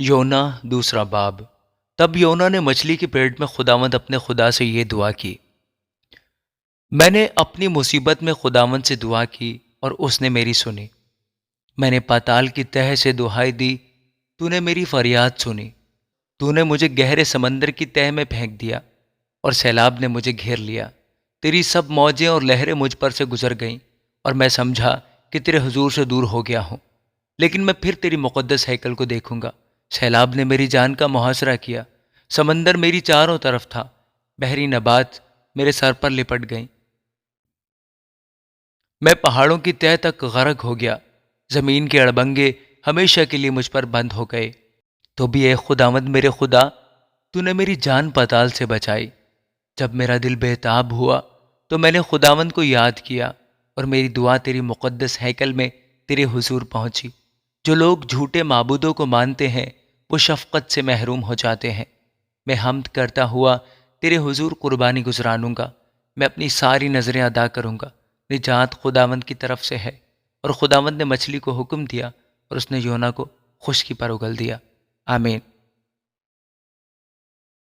یونا دوسرا باب۔ تب یونا نے مچھلی کے پیٹ میں خداوند اپنے خدا سے یہ دعا کی: میں نے اپنی مصیبت میں خداوند سے دعا کی اور اس نے میری سنی۔ میں نے پاتال کی تہہ سے دہائی دی، تو نے میری فریاد سنی۔ تو نے مجھے گہرے سمندر کی تہہ میں پھینک دیا اور سیلاب نے مجھے گھیر لیا۔ تیری سب موجیں اور لہریں مجھ پر سے گزر گئیں اور میں سمجھا کہ تیرے حضور سے دور ہو گیا ہوں، لیکن میں پھر تیری مقدس ہیکل کو دیکھوں گا۔ سیلاب نے میری جان کا محاصرہ کیا، سمندر میری چاروں طرف تھا، بحری نبات میرے سر پر لپٹ گئیں۔ میں پہاڑوں کی تہہ تک غرق ہو گیا، زمین کے اڑبنگے ہمیشہ کے لیے مجھ پر بند ہو گئے۔ تو بھی اے خداوند میرے خدا، تو نے میری جان پاتال سے بچائی۔ جب میرا دل بےتاب ہوا تو میں نے خداوند کو یاد کیا اور میری دعا تیری مقدس ہیکل میں تیرے حضور پہنچی۔ جو لوگ جھوٹے معبودوں کو مانتے ہیں وہ شفقت سے محروم ہو جاتے ہیں۔ میں حمد کرتا ہوا تیرے حضور قربانی گزرانوں گا، میں اپنی ساری نظریں ادا کروں گا۔ نجات خداوند کی طرف سے ہے۔ اور خداوند نے مچھلی کو حکم دیا اور اس نے یونا کو خشکی پر اگل دیا۔ آمین۔